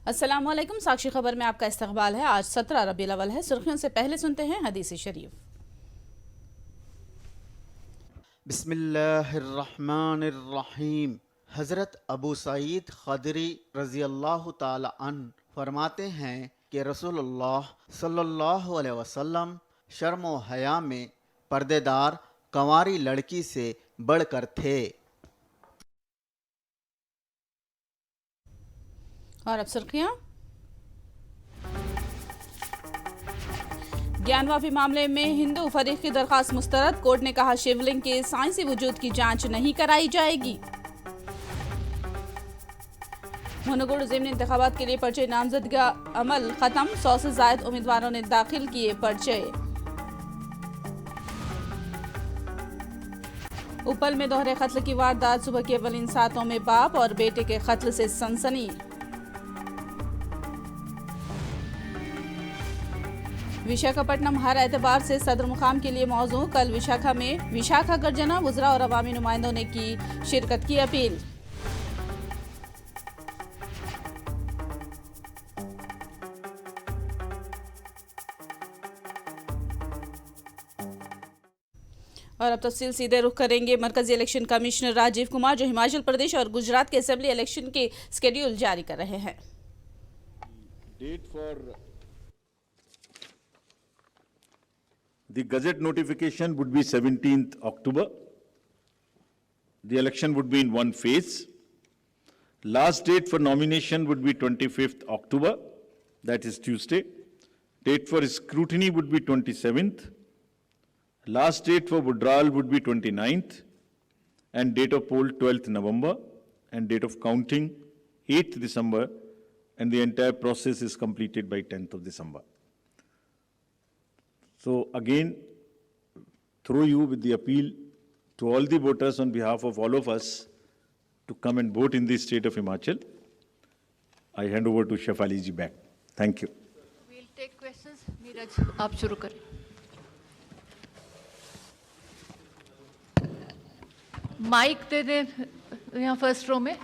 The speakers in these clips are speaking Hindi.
अस्सलाम वालेकुम। साक्षी खबर में आपका इस्तकबाल है। आज 17 रबीउल अव्वल है। सुर्खियों से पहले सुनते हैं हदीस शरीफ। बिस्मिल्लाहिर्रहमानिर्रहीम। हज़रत अबू सईद ख़दरी रज़ी अल्लाह ताला अन्हु फरमाते हैं कि रसूलुल्लाह सल्लल्लाहु अलैहि वसल्लम शर्म व हया में पर्देदार कंवारी लड़की से बढ़कर थे। और अब सुर्खियां। ज्ञानवापी मामले में हिंदू फरीक की दरखास्त मुस्तरद। कोर्ट ने कहा शिवलिंग के साइंसी वजूद की जांच नहीं कराई जाएगी। मुनगुड़ ज़िमनी इंतखाबात के लिए पर्चे नामजदगी का अमल खत्म। 100 से जायद उम्मीदवारों ने दाखिल किए पर्चे। उपल में दोहरे कत्ल की वारदात। सुबह के अवलिन सातों में बाप और बेटे के कत्ल से सनसनी। विशाखापट्टनम हर एतबार से सदर मुकाम के लिए मौजू। कल विशाखा में विशाखा गर्जना वुज़रा और अवामी नुमाइंदों ने की शिरकत की अपील। और अब तफसील सीधे रुख करेंगे मरकजी इलेक्शन कमिश्नर राजीव कुमार, जो हिमाचल प्रदेश और गुजरात के असेंबली इलेक्शन के स्केड्यूल जारी कर रहे हैं। The Gazette notification would be 17th October. The election would be in one phase. Last date for nomination would be 25th October, that is Tuesday. Date for scrutiny would be 27th. Last date for withdrawal would be 29th. And date of poll 12th November. And date of counting 8th December. And the entire process is completed by 10th of December. So again, through you with the appeal to all the voters on behalf of all of us to come and vote in the state of Himachal, I hand over to Shaif Ali ji back. Thank you. We'll take questions. Neeraj, आप शुरू करें। माइक दे दें यहाँ फर्स्ट रो में।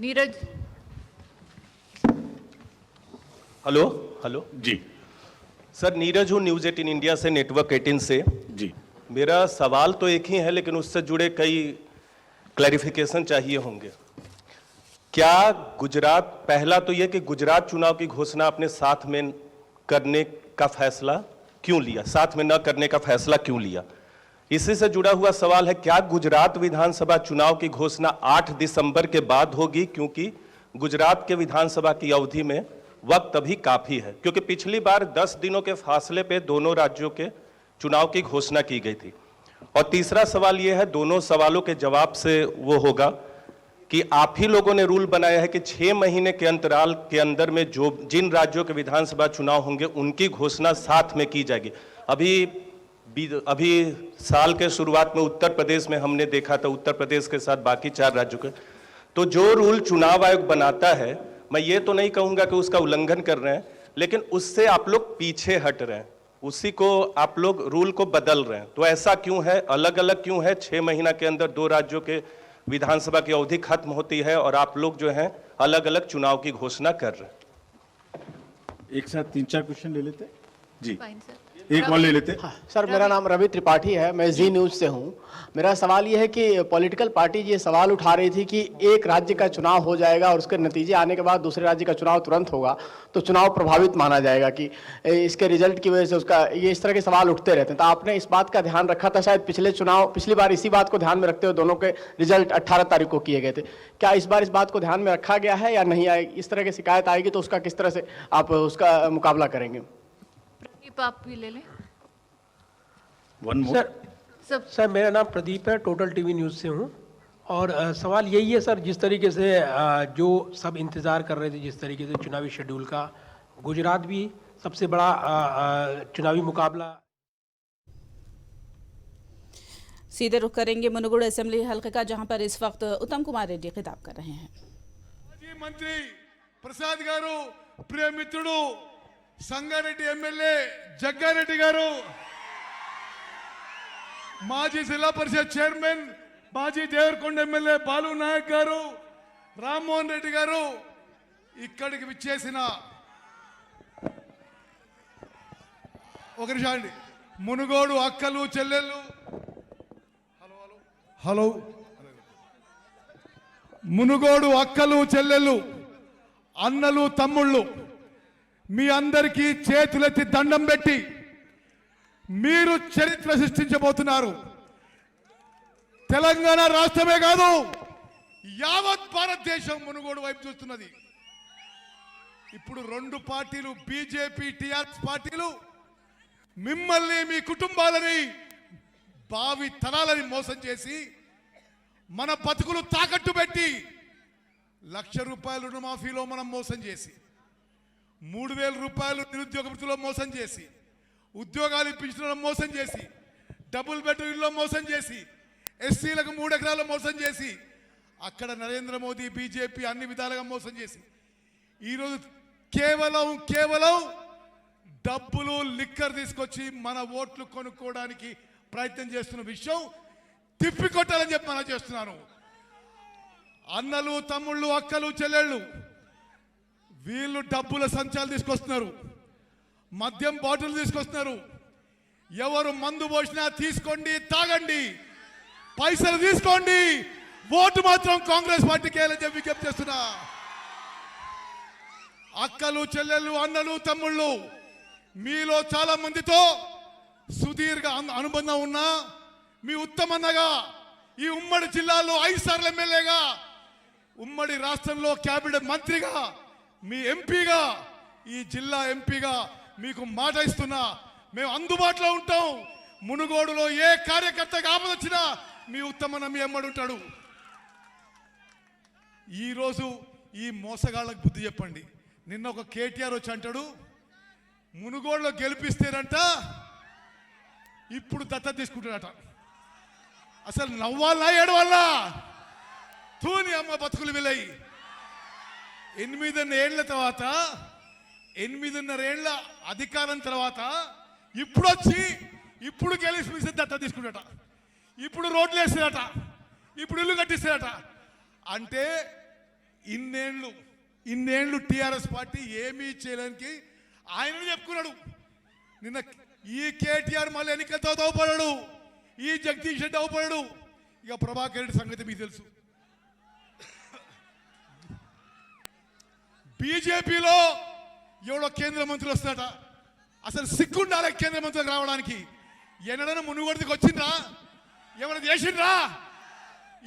नीरज। हेलो हेलो जी सर, नीरज हूँ न्यूज़ 18 इंडिया से, नेटवर्क 18 से। जी मेरा सवाल तो एक ही है, लेकिन उससे जुड़े कई क्लैरिफिकेशन चाहिए होंगे। क्या गुजरात, पहला तो ये कि गुजरात चुनाव की घोषणा अपने साथ में करने का फैसला क्यों लिया, साथ में न करने का फैसला क्यों लिया? इसी से जुड़ा हुआ सवाल है, क्या गुजरात विधानसभा चुनाव की घोषणा 8 दिसंबर के बाद होगी? क्योंकि गुजरात के विधानसभा की अवधि में वक्त अभी काफ़ी है, क्योंकि पिछली बार 10 दिनों के फासले पे दोनों राज्यों के चुनाव की घोषणा की गई थी। और तीसरा सवाल ये है, दोनों सवालों के जवाब से वो होगा कि आप ही लोगों ने रूल बनाया है कि 6 महीने के अंतराल के अंदर में जो जिन राज्यों के विधानसभा चुनाव होंगे उनकी घोषणा साथ में की जाएगी। अभी साल के शुरुआत में उत्तर प्रदेश में हमने देखा था, उत्तर प्रदेश के साथ बाकी 4 राज्यों के। तो जो रूल चुनाव आयोग बनाता है, मैं ये तो नहीं कहूँगा कि उसका उल्लंघन कर रहे हैं, लेकिन उससे आप लोग पीछे हट रहे हैं, उसी को आप लोग रूल को बदल रहे हैं। तो ऐसा क्यों है, अलग अलग क्यों है? 6 महीना के अंदर 2 राज्यों के विधानसभा की अवधि खत्म होती है और आप लोग जो हैं अलग अलग चुनाव की घोषणा कर रहे हैं। एक साथ 3-4 क्वेश्चन ले लेते हैं जी, फाइन सर। एक और ले लेते हैं। हाँ, सर मेरा नाम रवि त्रिपाठी है, मैं जी न्यूज़ से हूँ। मेरा सवाल ये है कि पॉलिटिकल पार्टी ये सवाल उठा रही थी कि एक राज्य का चुनाव हो जाएगा और उसके नतीजे आने के बाद दूसरे राज्य का चुनाव तुरंत होगा, तो चुनाव प्रभावित माना जाएगा कि इसके रिजल्ट की वजह से उसका, ये इस तरह के सवाल उठते रहते हैं। तो आपने इस बात का ध्यान रखा था शायद पिछली बार इसी बात को ध्यान में रखते हुए दोनों के रिजल्ट 18 तारीख को किए गए थे। क्या इस बार इस बात को ध्यान में रखा गया है या नहीं आएगी? इस तरह की शिकायत आएगी तो उसका किस तरह से आप उसका मुकाबला करेंगे? प्रदीप, आप भी ले लें। सर मेरा नाम प्रदीप है, टोटल टीवी न्यूज़ से हूँ। और सवाल यही है सर, जिस तरीके से जो सब इंतज़ार कर रहे थे, जिस तरीके से चुनावी शेड्यूल का, गुजरात भी सबसे बड़ा चुनावी मुकाबला। सीधे रुख करेंगे मुनगुड़ असेंबली हल्के का, जहां पर इस वक्त उत्तम कुमार रेड्डी खिताब कर रहे हैं। माजी मंत्री प्रसाद गारू, प्रिय मित्रुडु, సంగారెడ్డి ఎమ్మెల్యే జగ్గారెడ్డి గారు, మాజీ జిల్లా పరిషత్ చైర్మన్ మాజీ దేవరకొండ ఎమ్మెల్యే బాలు నాయక్ గారు, రామ్మోహన్ రెడ్డి గారు, ఇక్కడికి విచ్చేసిన ఒక నిమిషం అండి, మునుగోడు అక్కలు చెల్లెళ్ళు, హలో, మునుగోడు అక్కలు చెల్లెళ్ళు, అన్నలు తమ్ముళ్ళు, మీ అందరికీ చేతులెత్తి దండం పెట్టి మీరు చరిత్ర సృష్టించబోతున్నారు. తెలంగాణ రాష్ట్రమే కాదు, యావత్ భారతదేశం మునుగోడు వైపు చూస్తున్నది. ఇప్పుడు రెండు పార్టీలు, బీజేపీ టీఆర్ఎస్ పార్టీలు మిమ్మల్ని మీ కుటుంబాలని భావి తరాలని మోసం చేసి మన బతుకులు తాకట్టు పెట్టి ₹1,00,000 రుణమాఫీలో మనం మోసం చేసి, 3,000 రూపాయలు నిరుద్యోగ వృత్తిలో మోసం చేసి, ఉద్యోగాలు ఇప్పించడంలో మోసం చేసి, డబుల్ బెడ్రూమ్లో మోసం చేసి, ఎస్సీలకు 3 ఎకరాలు మోసం చేసి, అక్కడ నరేంద్ర మోదీ బీజేపీ అన్ని విధాలుగా మోసం చేసి ఈరోజు కేవలం డబ్బులు లిక్కర్ తీసుకొచ్చి మన ఓట్లు కొనుక్కోవడానికి ప్రయత్నం చేస్తున్న విషయం తిప్పికొట్టాలని చెప్పి మనం చేస్తున్నాను. అన్నలు తమ్ముళ్ళు అక్కలు చెల్లెళ్ళు వీళ్ళు డబ్బుల సంచాలు తీసుకొస్తున్నారు, మద్యం బాటిల్ తీసుకొస్తున్నారు. ఎవరు మందు పోసినా తీసుకోండి, తాగండి, పైసలు తీసుకోండి, ఓటు మాత్రం కాంగ్రెస్ పార్టీకి వేయాలని చెప్పి విజ్ఞప్తి చేస్తున్నా. అక్కలు చెల్లెళ్ళు అన్నలు తమ్ముళ్ళు మీలో చాలా మందితో సుదీర్ఘ అనుబంధం ఉన్నా, మీ ఉత్తమన్నగా ఈ ఉమ్మడి జిల్లాలో 5 సార్లు ఎమ్మెల్యేగా, ఉమ్మడి రాష్ట్రంలో క్యాబినెట్ మంత్రిగా, మీ ఎంపీగా, ఈ జిల్లా ఎంపీగా మీకు మాట ఇస్తున్నా, మేము అందుబాటులో ఉంటాం. మునుగోడులో ఏ కార్యకర్తకు ఆపద వచ్చినా మీ ఉత్తమన్న మీ ఎమ్మడి ఉంటాడు. ఈరోజు ఈ మోసగాళ్ళకు బుద్ధి చెప్పండి. నిన్న ఒక కేటీఆర్ వచ్చి అంటాడు, మునుగోడులో గెలిపిస్తేనంట ఇప్పుడు దత్తత తీసుకుంటాడట. అసలు నవ్వాలా ఏడవాలా? తూని అమ్మ బతుకులు విలయి. 8 ఏళ్ల తర్వాత, 8.5 ఏళ్ల అధికారం తర్వాత ఇప్పుడు వచ్చి ఇప్పుడు గెలిపిస్తే దత్తత తీసుకుంటాడట, ఇప్పుడు రోడ్లు వేస్తాడట, ఇప్పుడు ఇల్లు కట్టిస్తాడట. అంటే ఇన్నేళ్లు టీఆర్ఎస్ పార్టీ ఏమీ చేయడానికి ఆయన చెప్పుకున్నాడు. నిన్న ఈ కేటీఆర్ మళ్ళీ ఎన్నికలతో అవుపడాడు, ఈ జగదీష్ రెడ్డి అవుపడాడు, ఇక ప్రభాకర్ రెడ్డి సంగతి మీకు తెలుసు. బీజేపీలో ఎవడో కేంద్ర మంత్రులు వస్తాడట. అసలు సిగ్గుండాలి కేంద్ర మంత్రులకు రావడానికి. ఎన్నడైనా మునుగోడుకు వచ్చిండ్రా? ఏమైనా చేసిండ్రా?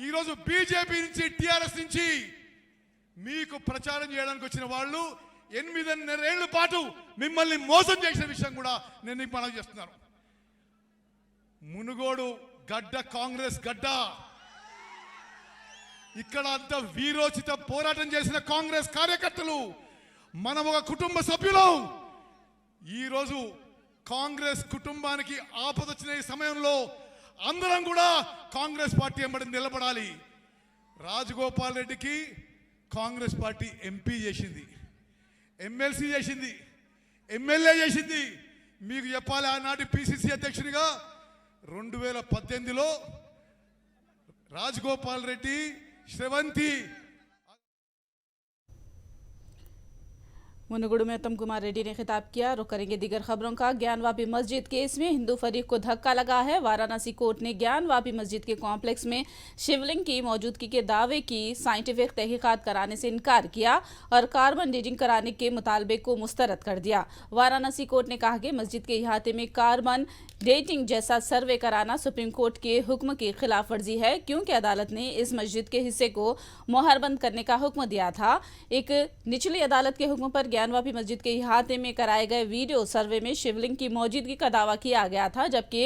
ఈరోజు బీజేపీ నుంచి టీఆర్ఎస్ నుంచి మీకు ప్రచారం చేయడానికి వచ్చిన వాళ్ళు 8.5 ఏళ్ల పాటు మిమ్మల్ని మోసం చేసిన విషయం కూడా నేను మీకు మనవి చేస్తున్నాను. మునుగోడు గడ్డ కాంగ్రెస్ గడ్డ. ఇక్కడ అంత వీరోచిత పోరాటం చేసిన కాంగ్రెస్ కార్యకర్తలు, మనం ఒక కుటుంబ సభ్యులం. ఈరోజు కాంగ్రెస్ కుటుంబానికి ఆపదొచ్చిన ఈ సమయంలో అందరం కూడా కాంగ్రెస్ పార్టీ వెంబడి నిలబడాలి. రాజగోపాల్ రెడ్డికి కాంగ్రెస్ పార్టీ ఎంపీ చేసింది, ఎమ్మెల్సీ చేసింది, ఎమ్మెల్యే చేసింది. మీకు చెప్పాలి, ఆనాటి పిసిసి అధ్యక్షునిగా 2018లో రాజగోపాల్ రెడ్డి, శ్రవంతి. मुनुगुडु में उत्तम कुमार रेड्डी ने खिताब किया। रुक करेंगे दीगर खबरों का। ज्ञानवापी मस्जिद केस में हिंदू फरीक को धक्का लगा है। वाराणसी कोर्ट ने ज्ञानवापी मस्जिद के कॉम्प्लेक्स में शिवलिंग की मौजूदगी के दावे की साइंटिफिक तहकीकात कराने से इनकार किया और कार्बन डेटिंग कराने के मुतालबे को मुस्तरद कर दिया। वाराणसी कोर्ट ने कहा कि मस्जिद के इहाते में कार्बन डेटिंग जैसा सर्वे कराना सुप्रीम कोर्ट के हुक्म की खिलाफ वर्जी है, क्योंकि अदालत ने इस मस्जिद के हिस्से को मोहरबंद करने का हुक्म दिया था। एक निचली अदालत के हुक्म पर ज्ञानवापी मस्जिद के इहाते में कराए गए वीडियो सर्वे में शिवलिंग की मौजूदगी का दावा किया गया था, जबकि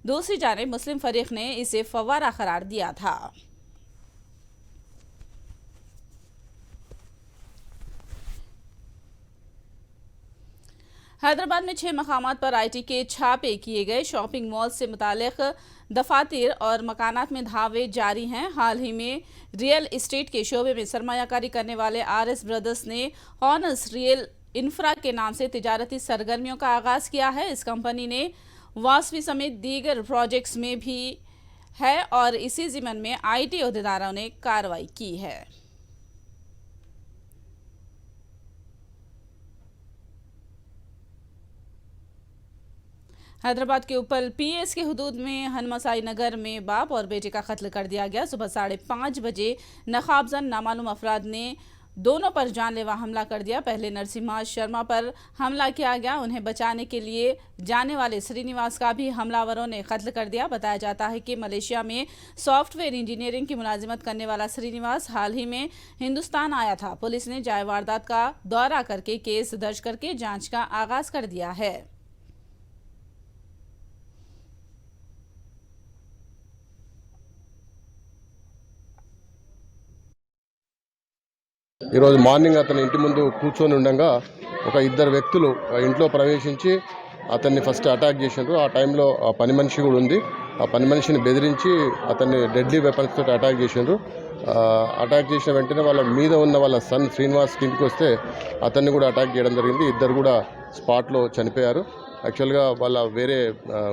दूसरी जानिब मुस्लिम फरीक ने इसे फव्वारा करार दिया था। हैदराबाद में 6 मकामात पर आईटी के छापे किए गए। शॉपिंग मॉल से मुतालिक दफातर और मकानात में धावे जारी हैं। हाल ही में रियल एस्टेट के शोबे में सरमायाकारी करने वाले आरएस ब्रदर्स ने हॉनर्स रियल इंफ्रा के नाम से तिजारती सरगर्मियों का आगाज किया है। इस कंपनी ने वासवी समेत दीगर प्रोजेक्ट्स में भी है और इसी जिम्मन में आईटी अहदेदारों ने कार्रवाई की है। हैदराबाद के उपल पीएस के हुदूद में हनमसाई नगर में बाप और बेटे का कत्ल कर दिया गया। सुबह 5:30 बजे नकाबजन नामालूम अफराद ने दोनों पर जानलेवा हमला कर दिया। पहले नरसिम्हा शर्मा पर हमला किया गया। उन्हें बचाने के लिए जाने वाले श्रीनिवास का भी हमलावरों ने कत्ल कर दिया। बताया जाता है कि मलेशिया में सॉफ्टवेयर इंजीनियरिंग की मुलाजिमत करने वाला श्रीनिवास हाल ही में हिंदुस्तान आया था। पुलिस ने जाए वारदात का दौरा करके केस दर्ज करके जांच का आगाज कर दिया है। ఈరోజు మార్నింగ్ అతని ఇంటి ముందు కూర్చొని ఉండగా ఒక ఇద్దరు వ్యక్తులు ఇంట్లో ప్రవేశించి అతన్ని ఫస్ట్ అటాక్ చేసిండ్రు. ఆ టైంలో ఆ పని మనిషి కూడా ఉంది. ఆ పని మనిషిని బెదిరించి అతన్ని డెడ్లీ వెపన్స్ తోటి అటాక్ చేసిండ్రు. అటాక్ చేసిన వెంటనే వాళ్ళ మీద ఉన్న వాళ్ళ సన్ శ్రీనివాస్ కిందికి వస్తే అతన్ని కూడా అటాక్ చేయడం జరిగింది. ఇద్దరు కూడా స్పాట్లో చనిపోయారు. యాక్చువల్గా వాళ్ళ వేరే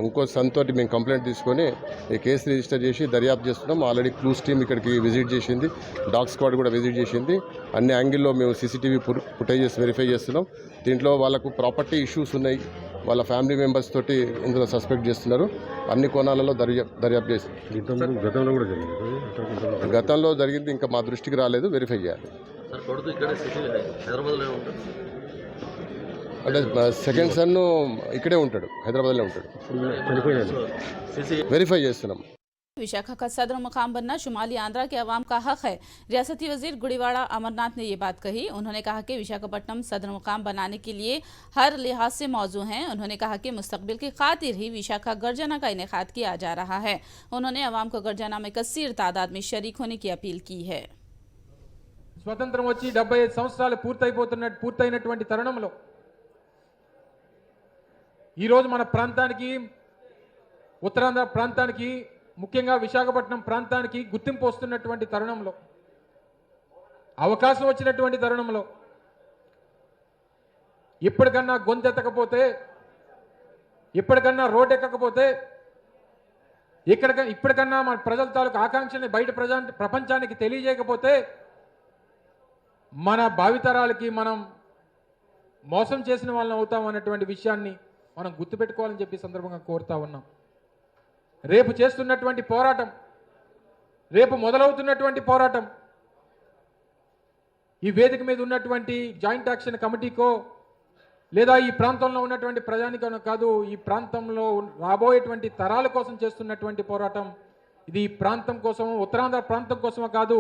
ఇంకో సన్ తోటి మేము కంప్లైంట్ తీసుకొని ఈ కేసు రిజిస్టర్ చేసి దర్యాప్తు చేస్తున్నాం. ఆల్రెడీ క్లూస్ టీమ్ ఇక్కడికి విజిట్ చేసింది, డాగ్ స్క్వాడ్ కూడా విజిట్ చేసింది. అన్ని యాంగిల్లో మేము సీసీటీవీ ఫుటేజెస్ వెరిఫై చేస్తున్నాం. దీంట్లో వాళ్ళకు ప్రాపర్టీ ఇష్యూస్ ఉన్నాయి, వాళ్ళ ఫ్యామిలీ మెంబర్స్ తోటి ఇందులో సస్పెక్ట్ చేస్తున్నారు. అన్ని కోణాలలో దర్యాప్తు చేసి గతంలో జరిగింది ఇంకా మా దృష్టికి రాలేదు, వెరిఫై చేయాలి. అంటే సెకండ్ సన్ ఇక్కడే ఉంటాడు, హైదరాబాద్లో ఉంటాడు. వెరిఫై చేస్తున్నాం. विशाखा का सदर मुकाम बनना शुमाली आंध्रा के अवाम का हक है। रियासती वजीर गुड़ीवाड़ा अमरनाथ ने ये बात कही। उन्होंने कहा कि विशाखापट्टनम सदर मुकाम बनाने के लिए हर लिहाज से मौजू हैं। उन्होंने कहा कि मुस्तकबिल की खातिर ही विशाखा गर्जना का इनेकाद किया जा रहा है। उन्होंने अवाम को गर्जना में कसीर तादाद में शरीक होने की अपील की है। స్వతంత్రం వచ్చి 75 సంవత్సరాలు పూర్తయినటువంటి తరుణంలో ఈరోజు మన ప్రాంతానికి, ఉత్తరాంధ్ర ప్రాంతానికి, ముఖ్యంగా విశాఖపట్నం ప్రాంతానికి గుర్తింపు వస్తున్నటువంటి తరుణంలో, అవకాశం వచ్చినటువంటి తరుణంలో ఇప్పటికన్నా గొంతెత్తకపోతే, ఇప్పటికన్నా రోడ్ ఎక్కకపోతే, ఇప్పటికన్నా మన ప్రజల తాలూకు ఆకాంక్షని బయట ప్రపంచానికి తెలియజేయకపోతే మన భావితరాలకి మనం మోసం చేసిన వాళ్ళని అవుతాం అన్నటువంటి విషయాన్ని మనం గుర్తుపెట్టుకోవాలని చెప్పి సందర్భంగా కోరుతా ఉన్నాం. రేపు చేస్తున్నటువంటి పోరాటం, రేపు మొదలవుతున్నటువంటి పోరాటం ఈ వేదిక మీద ఉన్నటువంటి జాయింట్ యాక్షన్ కమిటీకో లేదా ఈ ప్రాంతంలో ఉన్నటువంటి ప్రజానికో కాదు, ఈ ప్రాంతంలో రాబోయేటువంటి తరాల కోసం చేస్తున్నటువంటి పోరాటం. ఇది ఈ ప్రాంతం కోసం, ఉత్తరాంధ్ర ప్రాంతం కోసమో కాదు,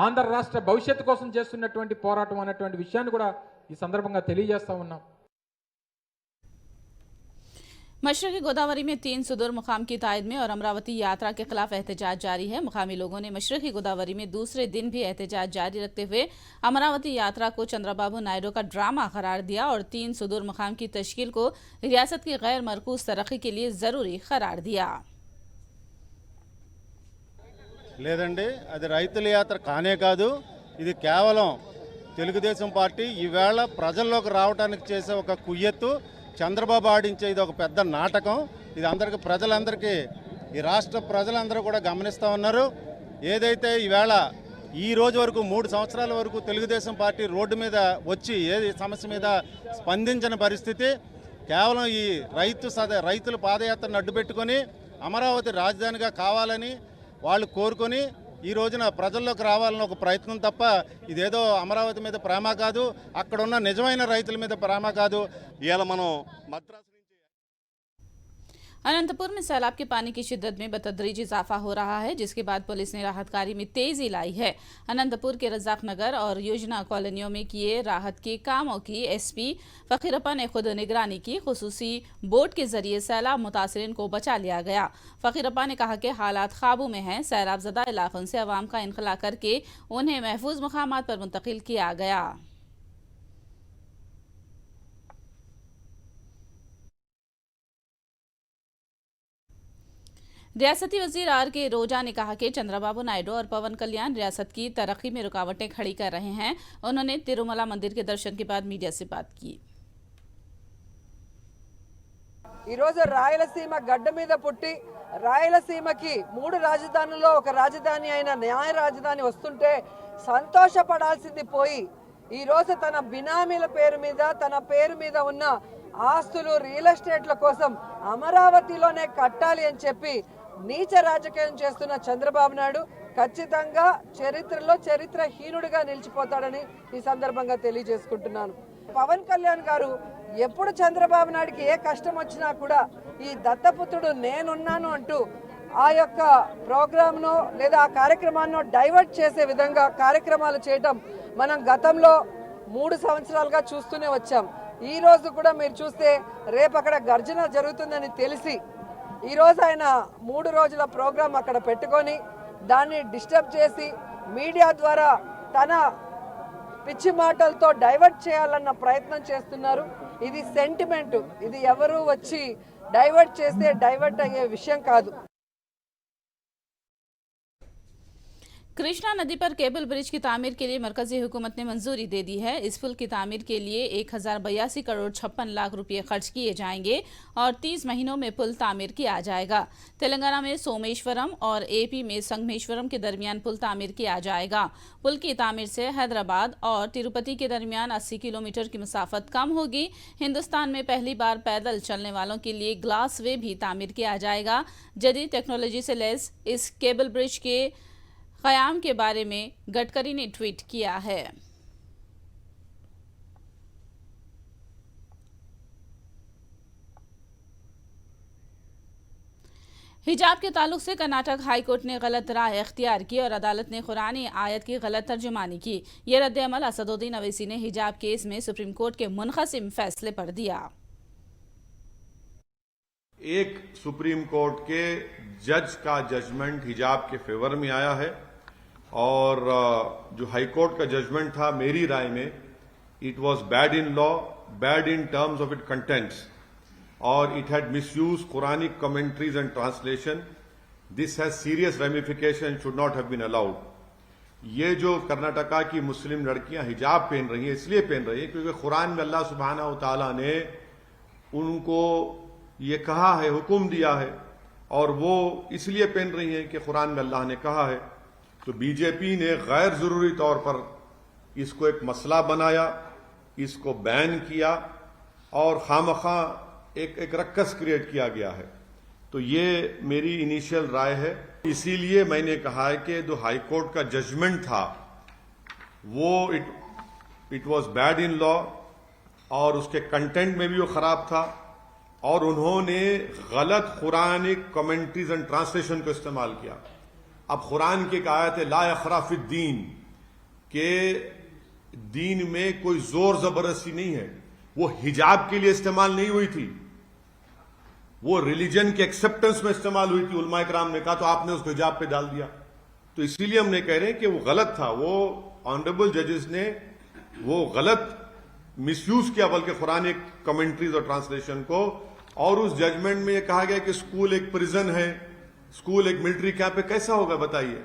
ఆంధ్ర రాష్ట్ర భవిష్యత్తు కోసం చేస్తున్నటువంటి పోరాటం అన్నటువంటి విషయాన్ని కూడా ఈ సందర్భంగా తెలియజేస్తా ఉన్నాం. मशरक़ी गोदावरी में 3 सुदूर मुकाम की तायद में और अमरावती यात्रा के खिलाफ एहतजाज जारी है। मुकामी लोगों ने मशरक़ी गोदावरी में दूसरे दिन भी एहतजाज जारी रखते हुए अमरावती यात्रा को चंद्रबाबू नायडू का ड्रामा करार दिया और 3 सुदूर मुकाम की तश्कील को रियासत की गैर मरकूज तरक्की के लिए जरूरी करार दिया। లేదండి, అది రైతుల యాత్ర కానే కాదు. ఇది కేవలం తెలుగుదేశం పార్టీ ఈవేళ ప్రజల్లోకి రావడానికి చేసే ఒక కుయ్యత్తు. చంద్రబాబు ఆడించే ఇది ఒక పెద్ద నాటకం. ఇది అందరికీ, ప్రజలందరికీ, ఈ రాష్ట్ర ప్రజలందరూ కూడా గమనిస్తూ ఉన్నారు. ఏదైతే ఈవేళ ఈ రోజు వరకు 3 సంవత్సరాల వరకు తెలుగుదేశం పార్టీ రోడ్డు మీద వచ్చి ఏ సమస్య మీద స్పందించని పరిస్థితి. కేవలం ఈ రైతుల పాదయాత్రను అడ్డుపెట్టుకొని అమరావతి రాజధానిగా కావాలని వాళ్ళు కోరుకొని ఈ రోజున ప్రజల్లోకి రావాలని ఒక ప్రయత్నం తప్ప ఇదేదో అమరావతి మీద ప్రేమ కాదు, అక్కడ ఉన్న నిజమైన రైతుల మీద ప్రేమ కాదు. ఇవాళ మనం మద్రాసు अनंतपुर में सैलाब के पानी की शिद्दत में बतदरीज इजाफा हो रहा है, जिसके बाद पुलिस ने राहत कार्य में तेजी लाई है। अनंतपुर के रजाक नगर और योजना कॉलोनियों में किए राहत के कामों की एसपी फकीरप्पा ने खुद निगरानी की। खुसूसी बोट के जरिए सैलाब मुतासरीन को बचा लिया गया। फकीरप्पा ने कहा कि हालात काबू में हैं। सैलाब ज़दा इलाकों से अवाम का इनखला करके उन्हें महफूज मकामात पर मुंतकिल किया गया। रियासती वजीर आर के रोजा ने कहा कि चंद्रबाबू नायडू और पवन कल्याण रियासत की तरक्की में रुकावटें खड़ी कर रहे हैं। उन्होंने तिरुमला मंदिर के दर्शन के बाद मीडिया से बात की। రాయలసీమ గడ్డ మీద పుట్టి రాయలసీమకి 3 రాజధానుల్లో ఒక రాజధాని అయిన న్యాయ రాజధాని వస్తుంటే సంతోషపడాల్సింది పోయి ఈ రోజు తన బినామీల పేరు మీద తన పేరు మీద ఉన్న ఆస్తులు రియల్ ఎస్టేట్ల కోసం అమరావతిలోనే కట్టాలి అని చెప్పి నీచ రాజకీయం చేస్తున్న చంద్రబాబు నాయుడు ఖచ్చితంగా చరిత్రలో చరిత్రహీనుడిగా నిలిచిపోతాడని ఈ సందర్భంగా తెలియజేసుకుంటున్నాను। పవన్ కళ్యాణ్ గారు ఎప్పుడు చంద్రబాబు నాయుడికి ఏ కష్టం వచ్చినా కూడా ఈ దత్తపుత్రుడు నేనున్నాను అంటూ ఆ యొక్క ప్రోగ్రామ్ను లేదా ఆ కార్యక్రమాన్ని డైవర్ట్ చేసే విధంగా కార్యక్రమాలు చేయడం మనం గతంలో 3 సంవత్సరాలుగా చూస్తూనే వచ్చాం। ఈ రోజు కూడా మీరు చూస్తే రేపు అక్కడ గర్జన జరుగుతుందని తెలిసి ఈ రోజు ఆయన 3 రోజుల ప్రోగ్రాం అక్కడ పెట్టుకొని దాన్ని డిస్టర్బ్ చేసి మీడియా ద్వారా తన పిచ్చి మాటలతో డైవర్ట్ చేయాలన్న ప్రయత్నం చేస్తున్నారు। ఇది సెంటిమెంట్, ఇది ఎవరు వచ్చి డైవర్ట్ చేస్తే డైవర్ట్ అయ్యే విషయం కాదు। कृष्णा नदी पर केबल ब्रिज की तामीर के लिए मरकजी हुकूमत ने मंजूरी दे दी है। इस पुल की तामीर के लिए 1082 करोड़ 56 लाख रुपए खर्च किए जाएंगे और 30 महीनों में पुल तामीर किया जाएगा। तेलंगाना में सोमेश्वरम और एपी में संगमेश्वरम के दरमियान पुल तामीर किया जाएगा। पुल की तामीर से हैदराबाद और तिरुपति के दरमियान 80 किलोमीटर की मुसाफत कम होगी। हिंदुस्तान में पहली बार पैदल चलने वालों के लिए ग्लास वे भी तामीर किया जाएगा। जदीद टेक्नोलॉजी से लैस इस केबल ब्रिज के क़याम के बारे में गडकरी ने ट्वीट किया है। हिजाब के ताल्लुक से कर्नाटक हाईकोर्ट ने गलत राय अख्तियार की और अदालत ने कुरानी आयत की गलत तर्जुमानी की। ये रद्द-ए-अमल असदुद्दीन अवैसी ने हिजाब केस में सुप्रीम कोर्ट के मुनक़सिम फैसले पर दिया। एक सुप्रीम कोर्ट के जज का जजमेंट हिजाब के फेवर में आया है और जो हाई कोर्ट का जजमेंट था मेरी राय में it was bad in law, bad in terms of it contents और it had misuse Quranic commentaries and translation. This has serious ramification, should not have been allowed. ये जो कर्नाटका की मुस्लिम लड़कियां हिजाब पहन रही हैं इसलिए पहन रही हैं क्योंकि कुरान में अल्लाह सुब्हानहू व तआला ने उनको ये कहा है, हुक्म दिया है और वो इसलिए पहन रही हैं कि कुरान में अल्लाह ने कहा है। तो बीजेपी ने गैर जरूरी तौर पर इसको एक मसला बनाया, इसको बैन किया और खामखा एक रक्कस क्रिएट किया गया है। तो ये मेरी इनिशियल राय है। इसीलिए मैंने कहा है कि जो हाई कोर्ट का जजमेंट था वो it was bad in law और उसके कंटेंट में भी वो खराब था और उन्होंने गलत कुरानिक कमेंट्रीज एंड ट्रांसलेशन को इस्तेमाल किया। अब कुरान की एक आयत है ला यखरा फिद्दीन के दीन में कोई जोर जबरदस्ती नहीं है, वो हिजाब के लिए इस्तेमाल नहीं हुई थी, वो रिलीजन के एक्सेप्टेंस में इस्तेमाल हुई थी। उलमा इकराम ने कहा तो आपने उसको हिजाब पे डाल दिया। तो इसीलिए हमने कह रहे हैं कि वो गलत था, वो ऑनरेबल जजेस ने वो गलत मिसयूज किया बल्कि कुरानिक कमेंट्रीज और ट्रांसलेशन को। और उस जजमेंट में ये कहा गया कि स्कूल एक प्रिजन है, स्कूल एक मिलिट्री कैंप है, कैसा होगा बताइए।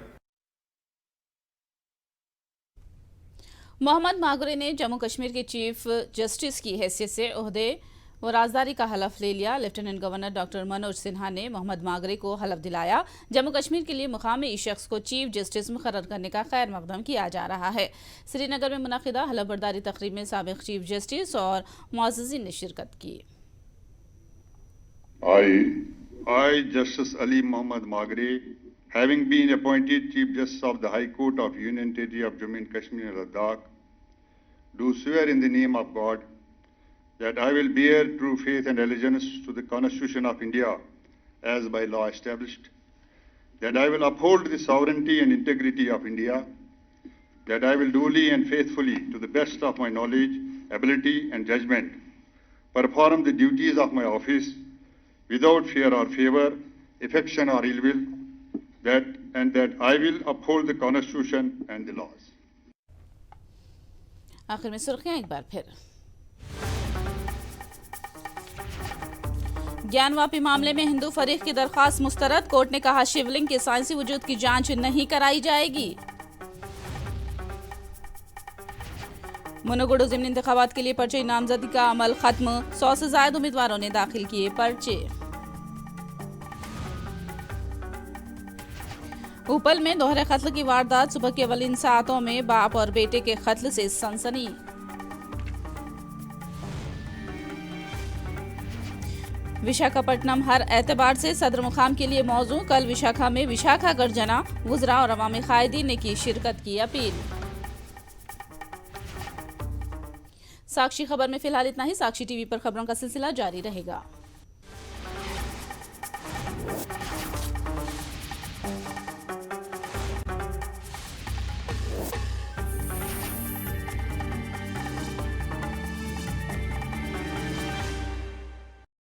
मोहम्मद मागरे ने जम्मू कश्मीर के चीफ जस्टिस की हैसियत से ओहदे व राजदारी का हलफ ले लिया। Lieutenant governor doctor Manoj Sinha ने मोहम्मद मागरे को हलफ दिलाया। जम्मू कश्मीर के लिए मुकामी इस शख्स को चीफ जस्टिस मुकर्रर करने का खैर मकदम किया जा रहा है। श्रीनगर में मुनक़िदा हलफ बर्दारी तकरीब में साबिक़ चीफ जस्टिस और मुअज़्ज़िज़ीन ने शिरकत की। I, Justice Ali Muhammad Magre, having been appointed Chief Justice of the High Court of Union Territory of Jammu and Kashmir and Ladakh, do swear in the name of God that I will bear true faith and allegiance to the Constitution of India as by law established, that I will uphold the sovereignty and integrity of India, that I will duly and faithfully, to the best of my knowledge, ability and judgment, perform the duties of my office without fear or favor, affection or ill will, that I will uphold the Constitution and the laws. आखिर में सुर्खियां एक बार फिर। ज्ञानवापी मामले में हिंदू फरीक की दरखास्त मुस्तरद। कोर्ट ने कहा शिवलिंग के साइंसी वजूद की जांच नहीं कराई जाएगी। मुनगुडु ज़िमनी इंतखाबात के लिए पर्चे नामजदगी का अमल खत्म। 100 से ज्यादा उम्मीदवारों ने दाखिल किए पर्चे। उपल में दोहरे कत्ल की वारदात। सुबह के अवलिन सातों में बाप और बेटे के कत्ल से सनसनी। विशाखापट्टनम हर एतबार से सदर मुकाम के लिए मौजू। कल विशाखा में विशाखा गर्जना, वुज़रा और अवामी कायदीन ने की शिरकत की अपील। साक्षी खबर में फिलहाल इतना ही। साक्षी टीवी पर खबरों का सिलसिला जारी रहेगा।